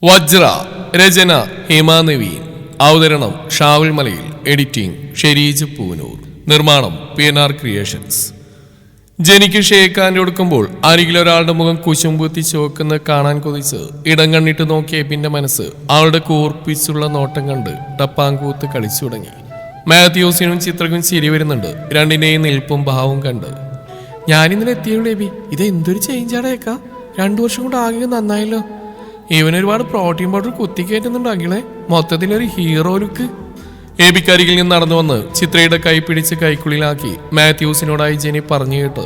വജ്ര രചന ഹിമാനവി അവതരണം ഷാവുൽ മലയിൽ എഡിറ്റിംഗ് ഷെരീജ് പൂനൂർ നിർമ്മാണം PNR ക്രിയേഷൻസ്. ജനിക്ക് ഷേക്കാൻ്റെ കൊടുക്കുമ്പോൾ അരികിലൊരാളുടെ മുഖം കുശുമ്പുത്തി ചോക്കുന്ന കാണാൻ കൊതിച്ച് ഇടം കണ്ണിട്ട് നോക്കിയ പിന്നെ മനസ്സ് അവളുടെ കൂർപ്പിച്ചുള്ള നോട്ടം കണ്ട് ടപ്പാങ്കൂത്ത് കളിച്ചു തുടങ്ങി. മാത്യൂസിനും ചിത്രക്കും ചിരി വരുന്നുണ്ട്. രണ്ടിനെയും നിൽപ്പും ഭാവവും കണ്ട്. ഞാനിന്നലെ എത്തിയുള്ളൂ ബേബി. ഇത് എന്തൊരു ചേഞ്ചാടേക്കാ. 2 വർഷം കൊണ്ട് ആകെ നന്നായല്ലോ. ഇവനൊരുപാട് പ്രോട്ടീൻ പൗഡർ കുത്തിക്കയറ്റുന്നുണ്ട് അഖിളെ. മൊത്തത്തിലൊരു ഹീറോ ലുക്ക്. ഏബിക്കരികിൽ നിന്ന് നടന്നു വന്ന് ചിത്രയുടെ കൈ പിടിച്ച് കൈക്കുള്ളിലാക്കി മാത്യൂസിനോടായി ജെനി പറഞ്ഞു കേട്ട്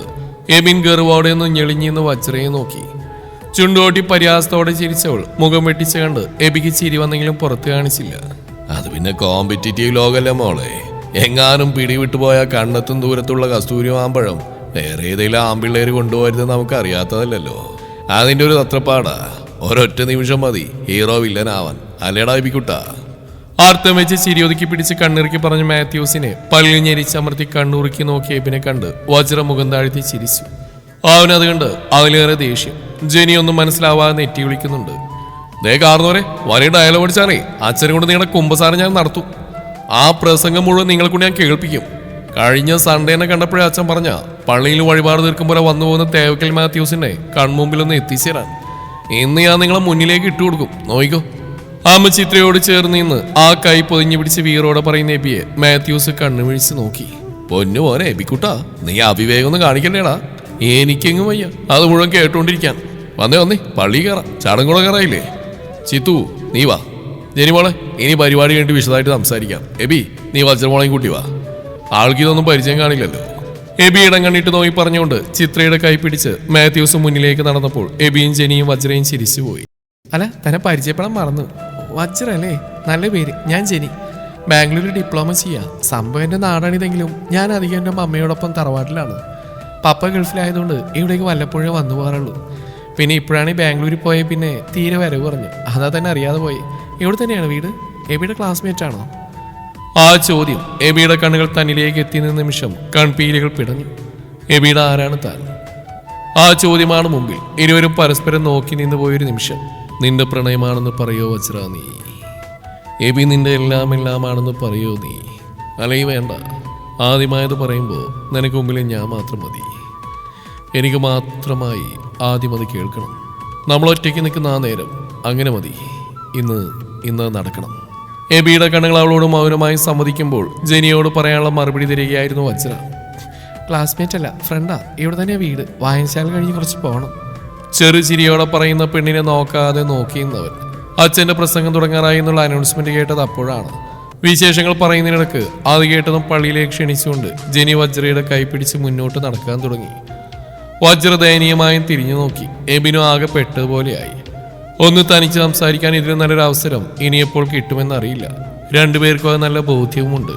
എബിൻ ഗർവോടെ ഒന്ന് ഞെളിഞ്ഞിന്ന് വജ്രയെ നോക്കി. ചുണ്ടോട്ടി പരിഹാസത്തോടെ ചിരിച്ചവൾ മുഖം വെട്ടിച്ച് കണ്ട് എബിക്ക് ചിരി വന്നെങ്കിലും പുറത്ത് കാണിച്ചില്ല. അത് പിന്നെ കോമ്പറ്റീറ്റീവ് ലോകല്ലേ മോളെ. എങ്ങാനും പിടിവിട്ടു പോയ കണ്ണെത്തും ദൂരത്തുള്ള കസ്തൂരി മാമ്പഴം വേറെ ഏതെങ്കിലും ആമ്പിള്ളേര് കൊണ്ടുപോയത് നമുക്ക് അറിയാത്തതല്ലോ. അതിന്റെ ഒരു തത്രപ്പാടാ. ഒരൊറ്റ നിമിഷം മതി ഹീറോ വില്ലനാവാൻ. അല്ലേടാ എബിക്കുട്ടാ. ആർത്തം വെച്ച് ചിരിയൊതുക്കി പിടിച്ച് കണ്ണിറുക്കി പറഞ്ഞ മാത്യൂസിനെ പല്ലിൽ ഞെരിച്ചമർത്തി കണ്ണുറുക്കി നോക്കിയ എബിനെ കണ്ട് വജ്ര മുഖം താഴ്ത്തി ചിരിച്ചു. അവനത് കണ്ട് അതിലേറെ ദേഷ്യം. ജെനി ഒന്നും മനസ്സിലാവാതെ നെറ്റി വിളിക്കുന്നുണ്ട്. ദേ കാർന്നോരെ, വലിയ ഡയലോഗ് അടിച്ചാലേ അച്ഛനെ കൊണ്ട് നിങ്ങളുടെ കുമ്പസാരം ഞാൻ നടത്തും. ആ പ്രസംഗം മുഴുവൻ നിങ്ങളെ കൊണ്ട് ഞാൻ കേൾപ്പിക്കും. കഴിഞ്ഞ സൺഡേനെ കണ്ടപ്പോഴേ അച്ഛൻ പറഞ്ഞ പള്ളിയിൽ വഴിപാട് തീർക്കും പോലെ വന്നു പോകുന്ന തേവക്കൽ മാത്യൂസിനെ കൺമുമ്പിലൊന്ന് എത്തിച്ചേരാൻ ഇന്ന് ഞാൻ നിങ്ങളെ മുന്നിലേക്ക് ഇട്ടുകൊടുക്കും. നോയിക്കോ. അമ്മ ചിത്രയോട് ചേർന്ന് നിന്ന് ആ കൈ പൊതിഞ്ഞു പിടിച്ച് വീറോടെ പറയുന്ന എബിയെ മാത്യൂസ് കണ്ണുമിഴിച്ച് നോക്കി. പൊന്നു പോലെ എബിക്കുട്ടാ, നീ അവിവേകം ഒന്നും കാണിക്കല്ലേടാ. എനിക്കെങ്ങും വയ്യ അത് മുഴുവൻ കേട്ടോണ്ടിരിക്കാൻ. വന്നേ പള്ളി കയറാം. ചടങ്ങുകൂടെ കയറായില്ലേ? ചിത്തു നീ വാ. ജനിമോളെ, ഇനി പരിപാടി കഴിഞ്ഞിട്ട് വിശദമായിട്ട് സംസാരിക്കാം. എബി, നീ വജ്രമോളെയും കൂട്ടി വാ. ആൾക്ക് ഇതൊന്നും പരിചയം കാണില്ലല്ലോ. എബി ഇടം കണ്ണിട്ട് നോക്കി പറഞ്ഞുകൊണ്ട് ചിത്രയുടെ കൈ പിടിച്ച് മാത്യൂസ് മുന്നിലേക്ക് നടന്നപ്പോൾ എബിയും ജെനിയും വജ്രയും ചിരിച്ചുപോയി. അല്ല, തന്നെ പരിചയപ്പെടാൻ മറന്നു. വജ്ര അല്ലേ? നല്ല പേര്. ഞാൻ ജെനി. ബാംഗ്ലൂരിൽ ഡിപ്ലോമ ചെയ്യാം. സംഭവം എൻ്റെ നാടാണിതെങ്കിലും ഞാൻ അധികം എൻ്റെ അമ്മയോടൊപ്പം തറവാട്ടിലാണ്. പപ്പ ഗൾഫിലായതുകൊണ്ട് ഇവിടേക്ക് വല്ലപ്പോഴേ വന്നു പോകാറുള്ളൂ. പിന്നെ ഇപ്പോഴാണ് ബാംഗ്ലൂരിൽ പോയ പിന്നെ തീരെ വരവ് പറഞ്ഞു. അതാ തന്നെ അറിയാതെ പോയി. ഇവിടെ തന്നെയാണ് വീട്. എബിയുടെ ക്ലാസ്മേറ്റ് ആണോ? ആ ചോദ്യം എബിയുടെ കണ്ണുകൾ തന്നിലേക്ക് എത്തി നിന്ന നിമിഷം കൺപീലികൾ പിടഞ്ഞു. എബിയുടെ ആരാണ് താൻ? ആ ചോദ്യമാണ് മുമ്പിൽ. ഇരുവരും പരസ്പരം നോക്കി നിന്ന് പോയൊരു നിമിഷം. നിന്റെ പ്രണയമാണെന്ന് പറയോ വജ്ര നീ? എബി നിന്റെ എല്ലാമാണെന്ന് പറയോ നീ? അല്ലെങ്കിൽ വേണ്ട, ആദ്യമായത് പറയുമ്പോൾ നിനക്ക് മുമ്പിൽ ഞാൻ മാത്രം മതി. എനിക്ക് മാത്രമായി ആദ്യം അത് കേൾക്കണം. നമ്മളൊറ്റയ്ക്ക് നിൽക്കുന്ന ആ നേരം അങ്ങനെ മതി. ഇന്ന് നടക്കണം. എബിയുടെ കണ്ണുകൾ അവളോട് മൗനമായി സമ്മതിക്കുമ്പോൾ ജെനിയോട് പറയാനുള്ള മറുപടി തരികയായിരുന്നു വജ്ര. ക്ലാസ്മേറ്റ് അല്ല, ഫ്രണ്ടാ. ഇവിടെ തന്നെയാ വീട്. വായനശാല കഴിഞ്ഞ് കുറച്ച് പോകണം. ചെറു ചിരിയോടെ പറയുന്ന പെണ്ണിനെ നോക്കാതെ നോക്കിയിരുന്നവൻ. അച്ഛൻ്റെ പ്രസംഗം തുടങ്ങാറായി എന്നുള്ള അനൗൺസ്മെന്റ് കേട്ടത് അപ്പോഴാണ്. വിശേഷങ്ങൾ പറയുന്നതിനിടക്ക് അത് കേട്ടതും പള്ളിയിലേക്ക് ക്ഷണിച്ചുകൊണ്ട് ജെനി വജ്രയുടെ കൈ പിടിച്ച് മുന്നോട്ട് നടക്കാൻ തുടങ്ങി. വജ്ര ദയനീയമായും തിരിഞ്ഞു നോക്കി. എബിനും ആകെ പെട്ടതുപോലെയായി. ഒന്ന് തനിച്ച് സംസാരിക്കാൻ ഇതിന് നല്ലൊരു അവസരം ഇനിയെപ്പോൾ കിട്ടുമെന്നറിയില്ല. രണ്ടുപേർക്കും അത് നല്ല ബോധ്യവുമുണ്ട്.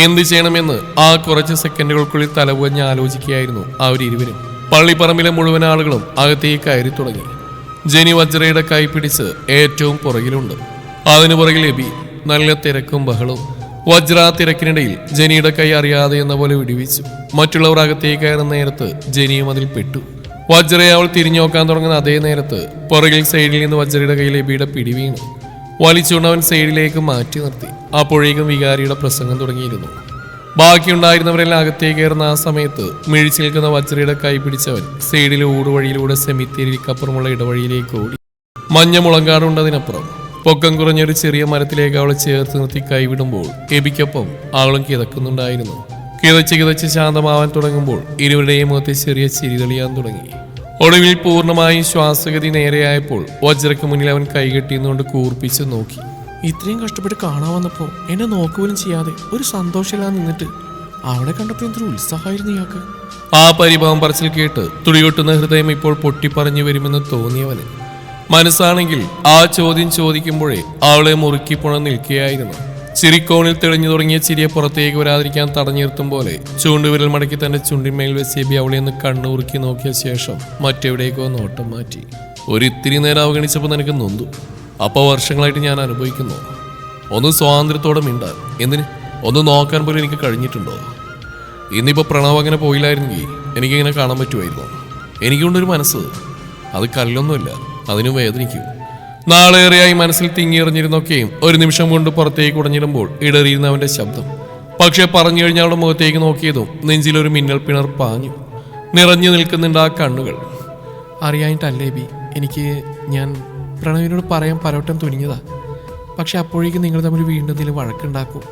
എന്ത് ചെയ്യണമെന്ന് ആ കുറച്ച് സെക്കൻഡുകൾക്കുള്ളിൽ തലപുകഞ്ഞ് ആലോചിക്കുകയായിരുന്നു അവരിരുവരും. പള്ളിപ്പറമ്പിലെ മുഴുവൻ ആളുകളും അകത്തേക്ക് കയറി തുടങ്ങി. ജെനി വജ്രയുടെ കൈ പിടിച്ച് ഏറ്റവും പുറകിലുണ്ട്. അതിനു പുറകിൽ എബി. നല്ല തിരക്കും ബഹളവും. വജ്ര തിരക്കിനിടയിൽ ജെനിയുടെ കൈ അറിയാതെ എന്ന പോലെ വിടുവിച്ചു. മറ്റുള്ളവർ അകത്തേക്ക് കയറുന്ന നേരത്ത് ജെനിയും അതിൽ പെട്ടു. വജ്രയെ അവൾ തിരിഞ്ഞു നോക്കാൻ തുടങ്ങുന്ന അതേ നേരത്ത് പുറകിൽ സൈഡിൽ നിന്ന് വജ്രയുടെ കയ്യിൽ എബിയുടെ പിടി വീണു. വലിച്ചുകൊണ്ട് അവൻ സൈഡിലേക്ക് മാറ്റി നിർത്തി. അപ്പോഴേക്കും വികാരിയുടെ പ്രസംഗം തുടങ്ങിയിരുന്നു. ബാക്കിയുണ്ടായിരുന്നവരെല്ലാം അകത്തേക്ക് കയറുന്ന ആ സമയത്ത് മിഴിച്ചു നിൽക്കുന്ന വജ്രയുടെ കൈ പിടിച്ചവൻ സൈഡിലെ ഊടുവഴിയിലൂടെ സെമിത്തേരിക്കപ്പുറമുള്ള ഇടവഴിയിലേക്ക് ഓടി. മഞ്ഞ മുളങ്കാടുണ്ടതിനപ്പുറം പൊക്കം കുറഞ്ഞൊരു ചെറിയ മരത്തിലേക്ക് അവളെ ചേർത്ത് നിർത്തി കൈവിടുമ്പോൾ എബിക്കൊപ്പം അവളും കിതക്കുന്നുണ്ടായിരുന്നു. കിതച്ച് ശാന്തമാവാൻ തുടങ്ങുമ്പോൾ ഇരുവരുടെയും മുഖത്തെ ചെറിയ ചിരി തെളിയാൻ തുടങ്ങി. ഒടുവിൽ പൂർണ്ണമായും ശ്വാസഗതി നേരെയായപ്പോൾ വജ്രയ്ക്ക് മുന്നിൽ അവൻ കൈകെട്ടിന്നുകൊണ്ട് കൂർപ്പിച്ച് നോക്കി. ഇത്രയും കഷ്ടപ്പെട്ട് കാണാൻ വന്നപ്പോൾ എന്നെ നോക്കുപോലും ചെയ്യാതെ ഒരു സന്തോഷമില്ലാതെ നിന്നിട്ട് അവളെ കണ്ടപ്പോൾ എന്തൊരു ഉത്സാഹമായിരുന്നു ഇയാൾക്ക്. ആ പരിഭവം പറച്ചിൽ കേട്ട് തുടികൊട്ടുന്ന ഹൃദയം ഇപ്പോൾ പൊട്ടിപ്പറഞ്ഞു വരുമെന്ന് തോന്നിയവന്. മനസ്സാണെങ്കിൽ ആ ചോദ്യം ചോദിക്കുമ്പോഴേ അവളെ മുറുക്കി പുണ നിൽക്കുകയായിരുന്നു. ചിരിക്കോണിൽ തെളിഞ്ഞു തുടങ്ങിയ ചിരിയെ പുറത്തേക്ക് വരാതിരിക്കാൻ തടഞ്ഞു നിർത്തും പോലെ ചൂണ്ടുവിരൽ മടക്കി തന്റെ ചുണ്ടിന്മേൽ വെച്ച് എബി അവളെ ഒന്ന് കണ്ണുറുക്കി നോക്കിയ ശേഷം മറ്റെവിടേക്കോ നോട്ടം മാറ്റി. ഒരിത്തിരി നേരം അവഗണിച്ചപ്പോൾ നിനക്ക് നൊന്തു. അപ്പോൾ വർഷങ്ങളായിട്ട് ഞാൻ അനുഭവിക്കുന്നു. ഒന്ന് സ്വാതന്ത്ര്യത്തോടെ മിണ്ടാൻ. എന്തിന്? ഒന്ന് നോക്കാൻ പോലും എനിക്ക് കഴിഞ്ഞിട്ടുണ്ടോ? ഇന്നിപ്പോൾ പ്രണവ് അങ്ങനെ പോയില്ലായിരുന്നെങ്കിൽ എനിക്കിങ്ങനെ കാണാൻ പറ്റുമായിരുന്നു. എനിക്കൊണ്ടൊരു മനസ്സ്. അത് കല്ലൊന്നുമില്ല, അതിനും വേദനിക്കും. നാളേറെയായി മനസ്സിൽ തിങ്ങിയെറിഞ്ഞിരുന്നൊക്കെയും ഒരു നിമിഷം കൊണ്ട് പുറത്തേക്ക് ഉടഞ്ഞിടുമ്പോൾ ഇടറിയിരുന്ന അവന്റെ ശബ്ദം. പക്ഷെ പറഞ്ഞു കഴിഞ്ഞ അവളുടെ മുഖത്തേക്ക് നോക്കിയതും നെഞ്ചിലൊരു മിന്നൽ പിണർ പാഞ്ഞു. നിറഞ്ഞു നിൽക്കുന്നുണ്ട് ആ കണ്ണുകൾ. അറിയാനിട്ടല്ലേ ബി, ഞാൻ പ്രണവിനോട് പറയാൻ പലവട്ടം തുനിഞ്ഞതാ. പക്ഷെ അപ്പോഴേക്കും നിങ്ങൾ തമ്മിൽ വീണ്ടും നില വഴക്കുണ്ടാക്കും.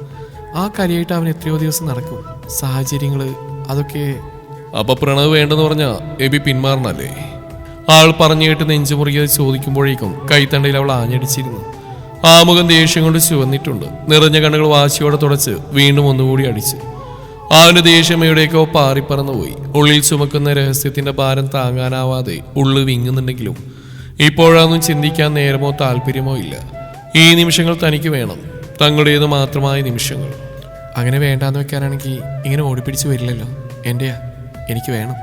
ആ കാര്യമായിട്ട് അവൻ എത്രയോ ദിവസം നടക്കും. സാഹചര്യങ്ങൾ അതൊക്കെ. അപ്പൊ പ്രണവ് വേണ്ടെന്ന് പറഞ്ഞാ എബി പിന്മാറണല്ലേ? ആൾ പറഞ്ഞു കേട്ട് നെഞ്ചുമുറിയത് ചോദിക്കുമ്പോഴേക്കും കൈത്തണ്ടയിൽ അവൾ ആഞ്ഞടിച്ചിരുന്നു. ആ മുഖം ദേഷ്യം കൊണ്ട് ചുവന്നിട്ടുണ്ട്. നിറഞ്ഞ കണ്ണുകൾ വാശിയോടെ തുടച്ച് വീണ്ടും ഒന്നുകൂടി അടിച്ചു. അവന്റെ ദേഷ്യം എവിടേക്കോ പാറിപ്പറന്നുപോയി. ഉള്ളിൽ ചുമക്കുന്ന രഹസ്യത്തിന്റെ ഭാരം താങ്ങാനാവാതെ ഉള്ളു വിങ്ങുന്നുണ്ടെങ്കിലും ഇപ്പോഴൊന്നും ചിന്തിക്കാൻ നേരമോ താല്പര്യമോ ഇല്ല. ഈ നിമിഷങ്ങൾ തനിക്ക് വേണം, തങ്ങളുടേത് മാത്രമായ നിമിഷങ്ങൾ. അങ്ങനെ വേണ്ടാന്ന് വെക്കാനാണെങ്കിൽ ഇങ്ങനെ ഓടിപ്പിടിച്ച് വരില്ലല്ലോ. എന്റെയാ, എനിക്ക് വേണം.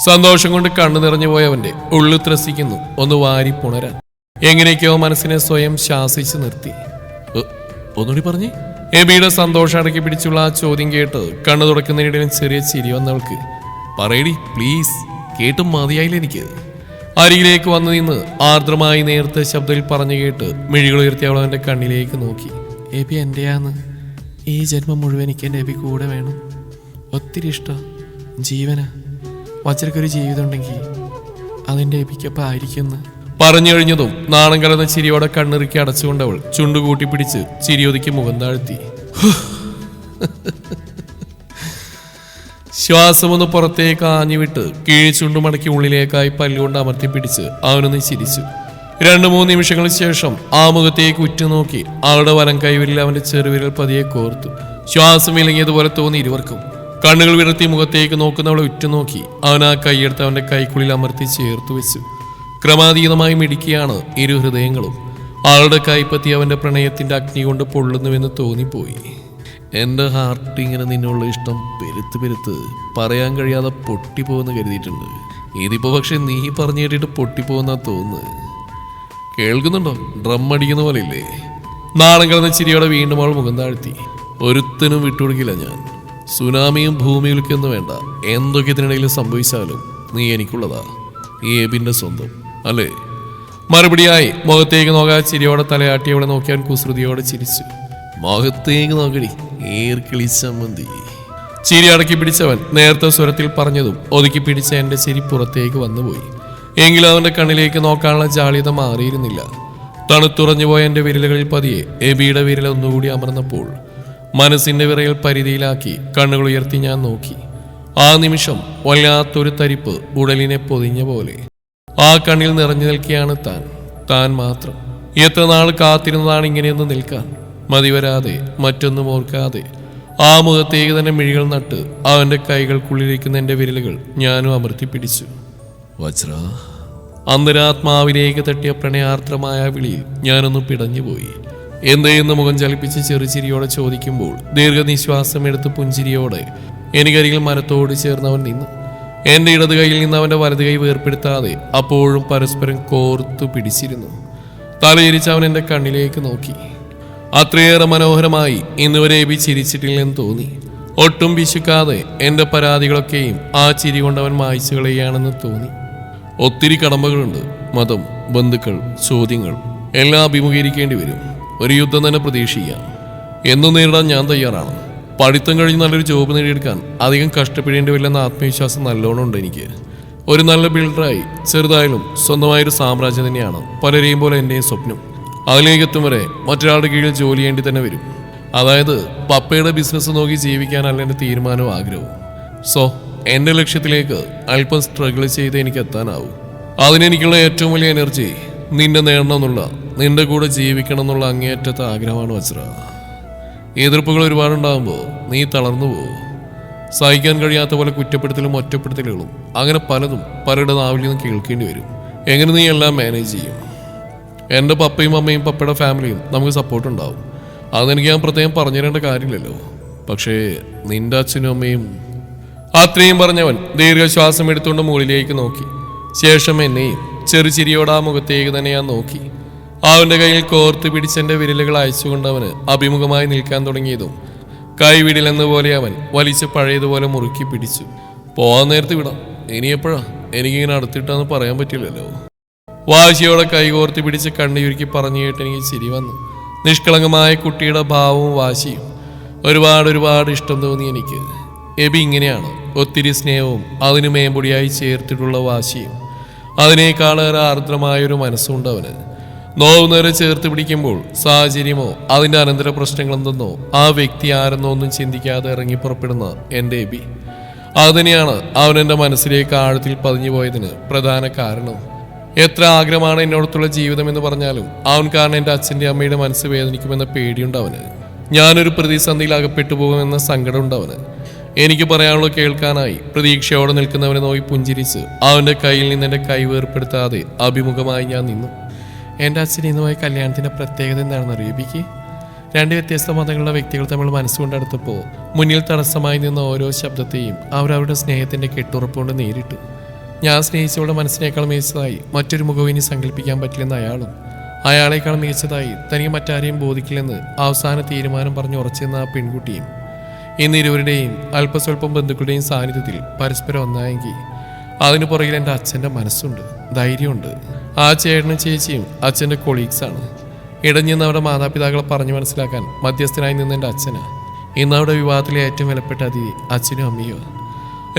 സന്തോഷം കൊണ്ട് കണ്ണു നിറഞ്ഞു പോയവന്റെ ഉള്ളു ത്രസിക്കുന്നു. ഒന്ന് വാരി പുണരാൻ എങ്ങനെയൊക്കെയോ മനസ്സിനെ സ്വയം ശാസിച്ച് നിർത്തി. ഒന്നുകൂടി പറഞ്ഞേ. എബിയുടെ സന്തോഷം അടക്കി പിടിച്ചുള്ള ആ ചോദ്യം കേട്ട് കണ്ണു തുടക്കുന്നതിനിടയിൽ ചെറിയ ചിരി വന്നവൾക്ക്. പറയടി പ്ലീസ്, കേട്ടും മതിയായില്ല എനിക്ക്. അരികിലേക്ക് വന്നു നിന്ന് ആർദ്രമായി നേർത്ത ശബ്ദത്തിൽ പറഞ്ഞു കേട്ട് മിഴികൾ ഉയർത്തി അവൾ അവന്റെ കണ്ണിലേക്ക് നോക്കി. എബി എന്റെയാന്ന്. ഈ ജന്മം മുഴുവൻ എനിക്ക് എൻ്റെ എബി കൂടെ വേണം. ഒത്തിരി ഇഷ്ടം, ജീവന. വജ്രക്കൊരു ജീവിതം ഉണ്ടെങ്കിൽ അതെന്റെ എബിക്കൊപ്പം ആയിരിക്കുന്നു. പറഞ്ഞു കഴിഞ്ഞതും നാണം കലർന്ന ചിരിയോടെ കണ്ണിറുക്കി അടച്ചുകൊണ്ടവൾ ചുണ്ടുകൂട്ടി പിടിച്ച് ചിരിയൊതുക്കി മുഖം താഴ്ത്തി. ശ്വാസമൊന്ന് പുറത്തേക്ക് ആഞ്ഞുവിട്ട് കീഴ്ചുണ്ടു മടക്കി ഉള്ളിലേക്കായി പല്ലുകൊണ്ട് അമർത്തി പിടിച്ച് അവനൊന്ന് ചിരിച്ചു. 2-3 നിമിഷങ്ങൾക്ക് ശേഷം ആ മുഖത്തേക്ക് ഉറ്റുനോക്കി അവളുടെ വലം കൈവിരൽ അവന്റെ ചെറുവിരൽ പതിയെ കോർത്തു. ശ്വാസം വിലങ്ങിയതുപോലെ തോന്നി ഇരുവർക്കും. കണ്ണുകൾ വിടർത്തി മുഖത്തേക്ക് നോക്കുന്നവളെ ഉറ്റുനോക്കി അവൻ ആ കൈയെടുത്ത് അവന്റെ കൈക്കുള്ളിൽ അമർത്തി ചേർത്തു വെച്ചു. ക്രമാതീതമായി മിടിക്കുകയാണ് ഇരു ഹൃദയങ്ങളും. ആളുടെ കൈപ്പത്തി അവന്റെ പ്രണയത്തിന്റെ അഗ്നി കൊണ്ട് പൊള്ളുന്നുവെന്ന് തോന്നിപ്പോയി. എൻ്റെ ഹാർട്ട് ഇങ്ങനെ നിന്നുള്ള ഇഷ്ടം പെരുത്ത് പെരുത്ത് പറയാൻ കഴിയാതെ പൊട്ടിപ്പോകുന്ന കരുതിയിട്ടുണ്ട്. ഇതിപ്പോ പക്ഷെ നീ പറഞ്ഞു കേട്ടിട്ട് പൊട്ടിപ്പോകുന്ന തോന്നുന്നു. കേൾക്കുന്നുണ്ടോ? ഡ്രം അടിക്കുന്ന പോലെ ഇല്ലേ? നാളം കലർന്ന ചിരിയോടെ വീണ്ടും അവൾ മുഖം താഴ്ത്തി. ഒരുത്തനും വിട്ടുകൊടുക്കില്ല ഞാൻ. സുനാമിയും ഭൂമിയിലേക്കൊന്നും വേണ്ട. എന്തൊക്കെ ഇതിനിടയിൽ സംഭവിച്ചാലും നീ എനിക്കുള്ളതാ. ഈ എബിന്റെ സ്വന്തം അല്ലേ? മറുപടിയായി മുഖത്തേക്ക് നോക്കാതെ ചിരിയോടെ തലയാട്ടി അവളെ നോക്കിയാൻ കുസൃതിയോടെ ചിരിച്ചു. മുഖത്തേക്ക് നോക്കടി, ഏർക്കിളിച്ചമ്മന്തി. ചിരി അടക്കി പിടിച്ചവൻ നേരത്തെ സ്വരത്തിൽ പറഞ്ഞതും ഒതുക്കി പിടിച്ച എന്റെ ചിരി പുറത്തേക്ക് വന്നുപോയി. എങ്കിലും അവന്റെ കണ്ണിലേക്ക് നോക്കാനുള്ള ജാള്യത മാറിയിരുന്നില്ല. തണുത്തുറഞ്ഞുപോയ എന്റെ വിരലുകളിൽ പതിയെ എബിയുടെ വിരൽ ഒന്നുകൂടി അമർന്നപ്പോൾ മനസ്സിന്റെ വിറയൽ പരിധിയിലാക്കി കണ്ണുകൾ ഉയർത്തി ഞാൻ നോക്കി. ആ നിമിഷം വല്ലാത്തൊരു തരിപ്പ് ഉടലിനെ പൊതിഞ്ഞ പോലെ. ആ കണ്ണിൽ നിറഞ്ഞു നിൽക്കുകയാണ് താൻ മാത്രം. എത്ര നാൾ കാത്തിരുന്നതാണ് ഇങ്ങനെയൊന്ന് നിൽക്കാൻ. മതിവരാതെ മറ്റൊന്നും ഓർക്കാതെ ആ മുഖത്തേക്ക് തന്നെ മിഴികൾ നട്ട് അവന്റെ കൈകൾക്കുള്ളിലിരിക്കുന്ന എന്റെ വിരലുകൾ ഞാനും അമർത്തി പിടിച്ചു. വജ്ര. അന്തരാത്മാവിലേക്ക് തട്ടിയ പ്രണയാർദ്രമായ വിളിയിൽ ഞാനൊന്ന് പിടഞ്ഞുപോയി. എന്തെന്ന് മുഖം ചലിപ്പിച്ച് ചെറുചിരിയോടെ ചോദിക്കുമ്പോൾ ദീർഘനിശ്വാസം എടുത്ത് പുഞ്ചിരിയോടെ എനിക്കരികിൽ മരത്തോട് ചേർന്നവൻ നിന്നു. എന്റെ ഇടത് കൈയിൽ നിന്ന് അവന്റെ വലത് കൈ വേർപ്പെടുത്താതെ അപ്പോഴും പരസ്പരം കോർത്തു പിടിച്ചിരുന്നു. തലയിരിച്ച് അവൻ എന്റെ കണ്ണിലേക്ക് നോക്കി. അത്രയേറെ മനോഹരമായി ഇന്നുവരെ എബി ചിരിച്ചിട്ടില്ലെന്ന് തോന്നി. ഒട്ടും വിശുക്കാതെ എന്റെ പരാതികളൊക്കെയും ആ ചിരി കൊണ്ടവൻ മായ്ച്ചു കളയുകയാണെന്ന് തോന്നി. ഒത്തിരി കടമ്പകളുണ്ട്. മതം, ബന്ധുക്കൾ, ചോദ്യങ്ങൾ എല്ലാം അഭിമുഖീകരിക്കേണ്ടി വരും. ഒരു യുദ്ധം തന്നെ പ്രതീക്ഷിക്കാം. എന്നും നേരിടാൻ ഞാൻ തയ്യാറാണ്. പഠിത്തം കഴിഞ്ഞ് നല്ലൊരു ജോബ് നേടിയെടുക്കാൻ അധികം കഷ്ടപ്പെടേണ്ടി വരില്ലെന്ന ആത്മവിശ്വാസം നല്ലോണം ഉണ്ട് എനിക്ക്. ഒരു നല്ല ബിൽഡറായി ചെറുതായാലും സ്വന്തമായൊരു സാമ്രാജ്യം തന്നെയാണ് പലരെയും പോലെ എൻ്റെയും സ്വപ്നം. അതിലേക്ക് എത്തും വരെ മറ്റൊരാളുടെ കീഴിൽ ജോലി ചെയ്യേണ്ടി തന്നെ വരും. അതായത് പപ്പയുടെ ബിസിനസ് നോക്കി ജീവിക്കാനല്ല എൻ്റെ തീരുമാനവും ആഗ്രഹവും. സോ എൻ്റെ ലക്ഷ്യത്തിലേക്ക് അല്പം സ്ട്രഗിൾ ചെയ്ത് എനിക്ക് എത്താനാവും. അതിനെനിക്കുള്ള ഏറ്റവും വലിയ എനർജി നിന്നെ നേടണമെന്നുള്ള, നിന്റെ കൂടെ ജീവിക്കണം എന്നുള്ള അങ്ങേയറ്റത്തെ ആഗ്രഹമാണ് വജ്ര. എതിർപ്പുകൾ ഒരുപാടുണ്ടാകുമ്പോൾ നീ തളർന്നു പോകും. സഹിക്കാൻ കഴിയാത്ത പോലെ കുറ്റപ്പെടുത്തലും ഒറ്റപ്പെടുത്തലുകളും അങ്ങനെ പലതും പലരുടെ നാവിൽ നിന്നും കേൾക്കേണ്ടി വരും. എങ്ങനെ നീ എല്ലാം മാനേജ് ചെയ്യും? എൻ്റെ പപ്പയും അമ്മയും പപ്പയുടെ ഫാമിലിയും നമുക്ക് സപ്പോർട്ടുണ്ടാവും. അതെനിക്ക് ഞാൻ പ്രത്യേകം പറഞ്ഞു തരേണ്ട കാര്യമില്ലല്ലോ. പക്ഷേ നിന്റെ അച്ഛനും അമ്മയും. അത്രയും പറഞ്ഞവൻ ദീർഘശ്വാസം എടുത്തുകൊണ്ട് മുകളിലേക്ക് നോക്കി. ശേഷം എന്നെയും ചെറുചിരിയോടെ ആ മുഖത്തേക്ക് തന്നെ ഞാൻ നോക്കി. അവന്റെ കയ്യിൽ കോർത്ത് പിടിച്ചെന്റെ വിരലുകൾ അയച്ചുകൊണ്ട് അവന് അഭിമുഖമായി നിൽക്കാൻ തുടങ്ങിയതും കൈവിടില്ലെന്ന പോലെ അവൻ വലിച്ച് പഴയതുപോലെ മുറുക്കി പിടിച്ചു. പോവാൻ നേരത്ത് വിടാം. ഇനി എപ്പോഴാ? എനിക്കിങ്ങനെ അടുത്തിട്ടാന്ന് പറയാൻ പറ്റില്ലല്ലോ. വാശിയോടെ കൈകോർത്ത് പിടിച്ച് കണ്ണുരുക്കി പറഞ്ഞു കേട്ട് എനിക്ക് ചിരി വന്നു. നിഷ്കളങ്കമായ കുട്ടിയുടെ ഭാവവും വാശിയും ഒരുപാട് ഇഷ്ടം തോന്നി എനിക്ക്. എബി ഇങ്ങനെയാണ്, ഒത്തിരി സ്നേഹവും അതിനു മേമ്പൊടിയായി ചേർത്തിട്ടുള്ള വാശിയും അതിനേക്കാളേറെ ആർദ്രമായൊരു മനസ്സുണ്ട് അവന്. നോവ് നേരെ ചേർത്ത് പിടിക്കുമ്പോൾ സാഹചര്യമോ അതിൻ്റെ അനന്തര പ്രശ്നങ്ങളെന്തെന്നോ ആ വ്യക്തി ആരെന്നോ ഒന്നും ചിന്തിക്കാതെ ഇറങ്ങി പുറപ്പെടുന്ന എൻ്റെ എബി, അതുതന്നെയാണ് അവനെൻ്റെ മനസ്സിലേക്ക് ആഴത്തിൽ പതിഞ്ഞു പോയതിന് പ്രധാന കാരണം. എത്ര ആഗ്രഹമാണ് എന്നോടത്തുള്ള ജീവിതം എന്ന് പറഞ്ഞാലും അവൻ കാരണം എൻ്റെ അച്ഛൻ്റെ അമ്മയുടെ മനസ്സ് വേദനിക്കുമെന്ന പേടിയുണ്ട് അവന്. ഞാനൊരു പ്രതിസന്ധിയിൽ അകപ്പെട്ടു പോകുമെന്ന സങ്കടമുണ്ട് അവന്. എനിക്ക് പറയാനുള്ള കേൾക്കാനായി പ്രതീക്ഷയോടെ നിൽക്കുന്നവനെ നോക്കി പുഞ്ചിരിച്ച് അവൻ്റെ കയ്യിൽ നിന്ന് എൻ്റെ കൈ വേർപ്പെടുത്താതെ അഭിമുഖമായി ഞാൻ നിന്നു. എൻ്റെ അച്ഛൻ ഇന്നുമായി കല്യാണത്തിൻ്റെ പ്രത്യേകത എന്താണെന്ന് അറിയിപ്പിക്ക്. 2 വ്യത്യസ്ത മതങ്ങളുടെ വ്യക്തികൾ തമ്മിൽ മനസ്സുകൊണ്ടടുത്തപ്പോൾ മുന്നിൽ തടസ്സമായി നിന്ന ഓരോ ശബ്ദത്തെയും അവരവരുടെ സ്നേഹത്തിൻ്റെ കെട്ടുറപ്പുകൊണ്ട് നേരിട്ടു. ഞാൻ സ്നേഹിച്ചവളുടെ മനസ്സിനേക്കാൾ മികച്ചതായി മറ്റൊരു മുഖവും ഇനി സങ്കല്പിക്കാൻ പറ്റില്ലെന്ന് അയാളേക്കാൾ മികച്ചതായി തനിക്ക് മറ്റാരെയും ബോധിക്കില്ലെന്ന് അവസാന തീരുമാനം പറഞ്ഞ് ഉറച്ചിരുന്ന ആ പെൺകുട്ടിയും ഇന്ന് ഇരുവരുടെയും അല്പസ്വല്പം ബന്ധുക്കളുടെയും സാന്നിധ്യത്തിൽ പരസ്പരം ഒന്നായെങ്കിൽ അതിനു പുറകിൽ എൻ്റെ അച്ഛൻ്റെ മനസ്സുണ്ട്, ധൈര്യമുണ്ട്. ആ ചേട്ടനും ചേച്ചിയും അച്ഛൻ്റെ കൊളീഗ്സാണ്. ഇടഞ്ഞെന്ന് അവിടെ മാതാപിതാക്കളെ പറഞ്ഞു മനസ്സിലാക്കാൻ മധ്യസ്ഥനായി നിന്ന് എൻ്റെ അച്ഛനാ. ഇന്ന് അവിടെ വിവാഹത്തിലെ ഏറ്റവും വിലപ്പെട്ട അതിഥി അച്ഛനും അമ്മയോ.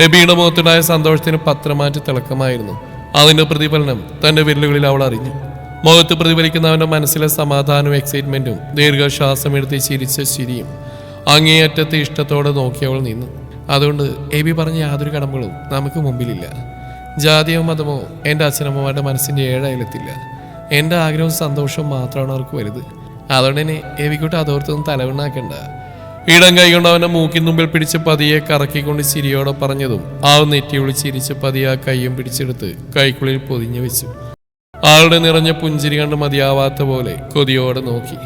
എബിയുടെ മുഖത്തുണ്ടായ സന്തോഷത്തിന് പത്രമാറ്റി തിളക്കമായിരുന്നു. അതിൻ്റെ പ്രതിഫലനം തൻ്റെ വിരലുകളിൽ അവൾ അറിഞ്ഞു. മുഖത്ത് പ്രതിഫലിക്കുന്ന അവൻ്റെ മനസ്സിലെ സമാധാനവും എക്സൈറ്റ്മെൻറ്റും ദീർഘശ്വാസമെടുത്ത് ചിരിച്ച ചിരിയും അങ്ങേയറ്റത്തെ ഇഷ്ടത്തോടെ നോക്കിയവൾ നിന്നു. അതുകൊണ്ട് എബി പറഞ്ഞ യാതൊരു കടമ്പകളും നമുക്ക് മുമ്പിലില്ല. ജാതിയോ മതമോ എൻ്റെ അച്ഛനമ്മമാരുടെ മനസ്സിൻ്റെ ഏഴയലത്തില്ല. എൻ്റെ ആഗ്രഹവും സന്തോഷവും മാത്രമാണ് അവർക്ക് വലുത്. അതുകൊണ്ട് തന്നെ എബിക്കോട്ട് അതോർത്തൊന്നും തലവണ്ണാക്കണ്ട. ഇടം കൈകൊണ്ട് അവൻ്റെ മൂക്കിൻ മുമ്പിൽ പിടിച്ച് പതിയെ കറക്കിക്കൊണ്ട് ചിരിയോടെ പറഞ്ഞതും ആ നെറ്റിയൊളി ചിരിച്ച് പതിയെ ആ കയ്യും പിടിച്ചെടുത്ത് കൈക്കുള്ളിൽ പൊതിഞ്ഞു വെച്ചു. ആളുടെ നിറഞ്ഞ പുഞ്ചിരി കണ്ട് മതിയാവാത്ത പോലെ കൊതിയോടെ നോക്കി.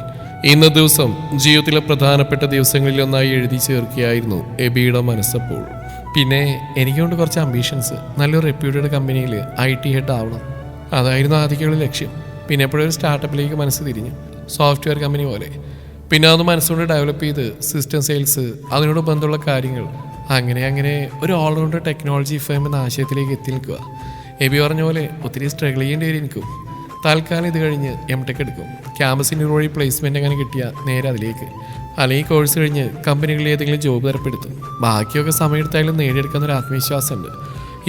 ഇന്ന ദിവസം ജീവിതത്തിലെ പ്രധാനപ്പെട്ട ദിവസങ്ങളിലൊന്നായി എഴുതി ചേർക്കുകയായിരുന്നു എബിയുടെ മനസ്സപ്പോൾ. പിന്നെ എനിക്കൊണ്ട് കുറച്ച് അംബീഷൻസ്. നല്ലൊരു റെപ്യൂട്ടഡ് കമ്പനിയിൽ IT ഹെഡ് ആവണം. അതായിരുന്നു ആദ്യമുള്ള ലക്ഷ്യം. പിന്നെ എപ്പോഴൊരു സ്റ്റാർട്ടപ്പിലേക്ക് മനസ്സ് തിരിഞ്ഞു, സോഫ്റ്റ്വെയർ കമ്പനി പോലെ. പിന്നെ അത് മനസ്സുകൊണ്ട് ഡെവലപ്പ് ചെയ്ത് സിസ്റ്റം സെയിൽസ്, അതിനോട് ബന്ധമുള്ള കാര്യങ്ങൾ, അങ്ങനെ ഒരു ഓൾറൗണ്ടർ ടെക്നോളജി ഫേം എന്ന ആശയത്തിലേക്ക് എത്തി നിൽക്കുക. എബി പറഞ്ഞ പോലെ ഒത്തിരി സ്ട്രഗിൾ ചെയ്യേണ്ടി വരും എനിക്കും. തൽക്കാലം ഇത് കഴിഞ്ഞ് MTech എടുക്കും. ക്യാമ്പസിൻ്റെ വഴി പ്ലേസ്മെൻറ്റ് അങ്ങനെ കിട്ടിയാൽ നേരെ അതിലേക്ക്, അല്ലെങ്കിൽ കോഴ്സ് കഴിഞ്ഞ് കമ്പനികളിൽ ഏതെങ്കിലും ജോബ് തരപ്പെടുത്തും. ബാക്കിയൊക്കെ സമയമെടുത്തായാലും നേടിയെടുക്കുന്ന ഒരു ആത്മവിശ്വാസമുണ്ട്.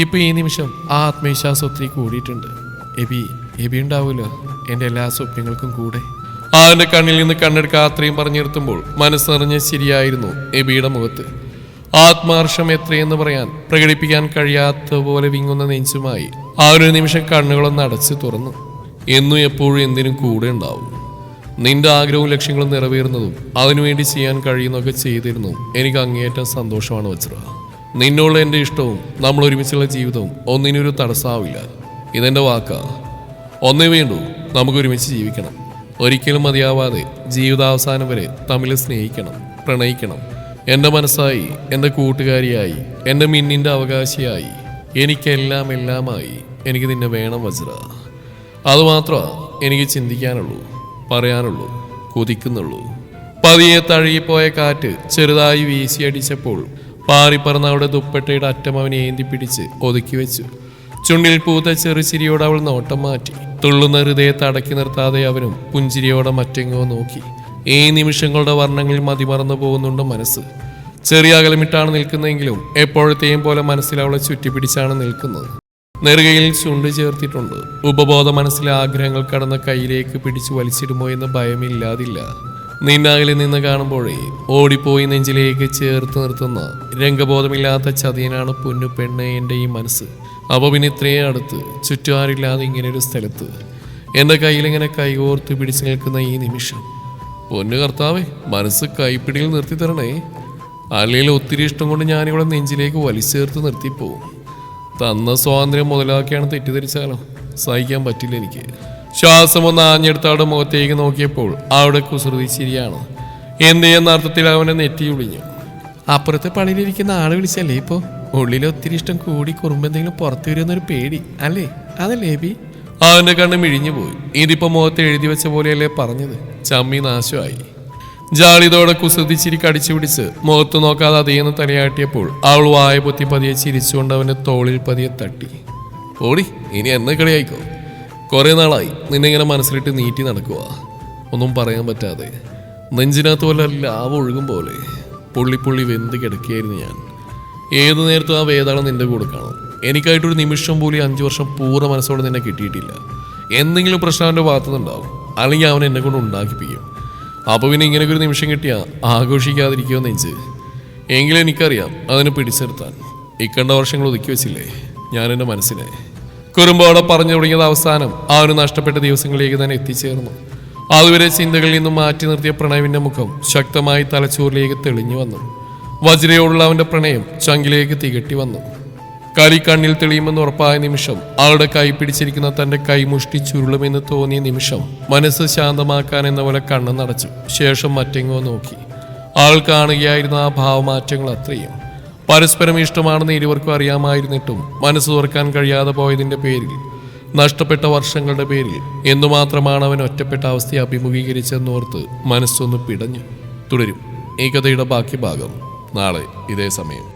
ഇപ്പോൾ ഈ നിമിഷം ആ ആത്മവിശ്വാസം ഒത്തിരി കൂടിയിട്ടുണ്ട്. എബി ഉണ്ടാവുമല്ലോ എൻ്റെ എല്ലാ സ്വപ്നങ്ങൾക്കും കൂടെ. അവൻ്റെ കണ്ണിൽ നിന്ന് കണ്ണെടുക്കുക അത്രയും പറഞ്ഞു നിർത്തുമ്പോൾ മനസ്സ് നിറഞ്ഞ ശരിയായിരുന്നു എബിയുടെ മുഖത്ത്. ആത്മാർഷം എത്രയെന്ന് പറയാൻ പ്രകടിപ്പിക്കാൻ കഴിയാത്ത പോലെ വിങ്ങുന്ന നെഞ്ചുമായി ആ ഒരു നിമിഷം കണ്ണുകളൊന്ന് അടച്ചു തുറന്നു. എന്നും എപ്പോഴും എന്തിനും കൂടെ ഉണ്ടാവും. നിന്റെ ആഗ്രഹവും ലക്ഷ്യങ്ങളും നിറവേറുന്നതും അതിനുവേണ്ടി ചെയ്യാൻ കഴിയുന്നതൊക്കെ ചെയ്തിരുന്നു എനിക്ക് അങ്ങേയറ്റം സന്തോഷമാണ് വജ്ര. നിന്നുള്ള എൻ്റെ ഇഷ്ടവും നമ്മൾ ഒരുമിച്ചുള്ള ജീവിതവും ഒന്നിനൊരു തടസ്സമാവില്ല. ഇതെൻ്റെ വാക്കാ. ഒന്നേ വേണ്ടൂ, നമുക്ക് ഒരുമിച്ച് ജീവിക്കണം. ഒരിക്കലും മതിയാവാതെ ജീവിതാവസാനം വരെ തമ്മിൽ സ്നേഹിക്കണം, പ്രണയിക്കണം. എൻ്റെ മനസ്സായി, എൻ്റെ കൂട്ടുകാരിയായി, എൻ്റെ മിന്നിൻ്റെ അവകാശിയായി, എല്ലാമായി എനിക്ക് നിന്നെ വേണം വജ്ര. അതുമാത്രമാണ് എനിക്ക് ചിന്തിക്കാനുള്ളൂ, പറയാനുള്ളൂ, കൊതിക്കുന്നുള്ളൂ. പതിയെ തഴുകിപ്പോയ കാറ്റ് ചെറുതായി വീശിയടിച്ചപ്പോൾ പാറിപ്പറന്ന അവളുടെ ദുപ്പട്ടയുടെ അറ്റം അവനെ ഏന്തി പിടിച്ച് ഒതുക്കി വെച്ചു. ചുണ്ടിൽ പൂത്ത ചെറുചിരിയോടെ അവൾ നോട്ടം മാറ്റി. തുള്ളുന്ന ഹൃദയത്തെ അടക്കി നിർത്താതെ അവനും പുഞ്ചിരിയോടെ മറ്റെങ്ങോ നോക്കി. ഈ നിമിഷങ്ങളുടെ വർണ്ണങ്ങളിൽ മതിമറന്നു പോകുന്നുണ്ട് മനസ്സ്. ചെറിയ അകലമിട്ടാണ് നിൽക്കുന്നതെങ്കിലും എപ്പോഴത്തെയും പോലെ മനസ്സിൽ അവളെ ചുറ്റിപ്പിടിച്ചാണ് നിൽക്കുന്നത്. നെറുകയിൽ ചുണ്ട് ചേർത്തിട്ടുണ്ട്. ഉപബോധ മനസ്സിലെ ആഗ്രഹങ്ങൾ കടന്ന കയ്യിലേക്ക് പിടിച്ചു വലിച്ചിടുമോ എന്ന ഭയമില്ലാതില്ല. നിന്നാകലിൽ നിന്ന് കാണുമ്പോഴേ ഓടിപ്പോയി നെഞ്ചിലേക്ക് ചേർത്ത് നിർത്തുന്ന രംഗബോധമില്ലാത്ത ചതിയനാണ് പൊന്നു പെണ്ണ് എൻ്റെ ഈ മനസ്സ്. അപ്പോൾ പിന്നെ ഇത്രയും അടുത്ത്, ചുറ്റുപാടില്ലാതെ ഇങ്ങനെയൊരു സ്ഥലത്ത് എൻ്റെ കയ്യിലിങ്ങനെ കൈകോർത്ത് പിടിച്ചു നിൽക്കുന്ന ഈ നിമിഷം, പൊന്നു കർത്താവേ, മനസ്സ് കൈപ്പിടിയിൽ നിർത്തി തരണേ. അല്ലെങ്കിൽ ഒത്തിരി ഇഷ്ടം കൊണ്ട് ഞാനിവിടെ നെഞ്ചിലേക്ക് വലിച്ചേർത്ത് നിർത്തിപ്പോവും. തന്ന സ്വാതന്ത്ര്യം മുതലാക്കിയാണ് തെറ്റിദ്ധരിച്ചാലോ? സഹിക്കാൻ പറ്റില്ല എനിക്ക്. ശ്വാസം ഒന്ന് ആഞ്ഞെടുത്ത് അവളുടെ മുഖത്തേക്ക് നോക്കിയപ്പോൾ അവിടെ കുസൃതി ചിരിയാണ്. എന്ന അർത്ഥത്തിൽ അവനെ നെറ്റി ഒളിഞ്ഞു. അപ്പുറത്തെ പള്ളിയിലിരിക്കുന്ന ആളെ വിളിച്ചല്ലേ ഇപ്പോൾ? ഉള്ളിൽ ഒത്തിരി ഇഷ്ടം കൂടി കുറുമ്പെന്തെങ്കിലും പുറത്തു വരുന്നൊരു പേടി അല്ലേ? അതല്ലേ ബി? അവൻ്റെ കണ്ണ് മിഴിഞ്ഞു പോയി. ഇതിപ്പോ മുഖത്ത് എഴുതി വെച്ച പോലെയല്ലേ പറഞ്ഞത്? ചമ്മി നാശമായി. ജാളിതോടെ കുസൃതിച്ചിരി കടിച്ചു പിടിച്ച് മുഖത്ത് നോക്കാതെ അതേന്ന് തലയാട്ടിയപ്പോൾ അവൾ വായ പൊത്തി പതിയെ ചിരിച്ചുകൊണ്ട് അവൻ്റെ തോളിൽ പതിയെ തട്ടി. ഓടി, ഇനി എന്നെ കളിയായിക്കോ. കുറേ നാളായി നിന്നെ ഇങ്ങനെ മനസ്സിലിട്ട് നീട്ടി നടക്കുക. ഒന്നും പറയാൻ പറ്റാതെ നെഞ്ചിനകത്ത് പോലെ ലാവ് ഒഴുകും പോലെ പുള്ളി വെന്ത് കിടക്കുകയായിരുന്നു ഞാൻ. ഏതു നേരത്തും ആ വേദന നിന്റെ കൂടെ കാണും. എനിക്കായിട്ടൊരു നിമിഷം പോലും 5 വർഷം പൂർണ്ണ മനസ്സോടെ നിന്നെ കിട്ടിയിട്ടില്ല. എന്തെങ്കിലും പ്രശ്നം അവൻ്റെ ഭാഗത്തുനിന്നുണ്ടാവും, അല്ലെങ്കിൽ അവൻ എന്നെ കൊണ്ട് ഉണ്ടാക്കിപ്പിക്കും. അപ്പോൾ പിന്നെ ഇങ്ങനെയൊക്കെ ഒരു നിമിഷം കിട്ടിയാൽ ആഘോഷിക്കാതിരിക്കുമോ നെഞ്ച്? എങ്കിലും എനിക്കറിയാം അതിനെ പിടിച്ചെടുത്താൻ. ഇക്കണ്ട വർഷങ്ങൾ ഒതുക്കി വെച്ചില്ലേ ഞാൻ എൻ്റെ മനസ്സിനെ. കുറുമ്പോടെ പറഞ്ഞു തുടങ്ങിയത് അവസാനം ആ ഒരു നഷ്ടപ്പെട്ട ദിവസങ്ങളിലേക്ക് തന്നെ എത്തിച്ചേർന്നു. അതുവരെ ചിന്തകളിൽ നിന്നും മാറ്റി നിർത്തിയ പ്രണവിന്റെ മുഖം ശക്തമായി തലച്ചോറിലേക്ക് തെളിഞ്ഞു വന്നു. വജ്രയോടുള്ള അവന്റെ പ്രണയം ചങ്കിലേക്ക് തികട്ടി വന്നു. കളി കണ്ണിൽ തെളിയുമെന്ന് ഉറപ്പായ നിമിഷം, അവളുടെ കൈ പിടിച്ചിരിക്കുന്ന തന്റെ കൈമുഷ്ടി ചുരുളുമെന്ന് തോന്നിയ നിമിഷം, മനസ്സ് ശാന്തമാക്കാൻ എന്ന പോലെ കണ്ണ് നടച്ചു. ശേഷം മറ്റെങ്ങോ നോക്കി. ആൾ കാണുകയായിരുന്ന ആ ഭാവമാറ്റങ്ങൾ അത്രയും. പരസ്പരം ഇഷ്ടമാണെന്ന് ഇരുവർക്കും അറിയാമായിരുന്നിട്ടും മനസ്സ് തുറക്കാൻ കഴിയാതെ പോയതിന്റെ പേരിൽ, നഷ്ടപ്പെട്ട വർഷങ്ങളുടെ പേരിൽ എന്തുമാത്രമാണ് അവൻ ഒറ്റപ്പെട്ട അവസ്ഥയെ അഭിമുഖീകരിച്ചെന്നോർത്ത് മനസ്സൊന്ന് പിടഞ്ഞു. തുടരും ഈ കഥയുടെ ബാക്കി ഭാഗം നാളെ ഇതേ സമയം.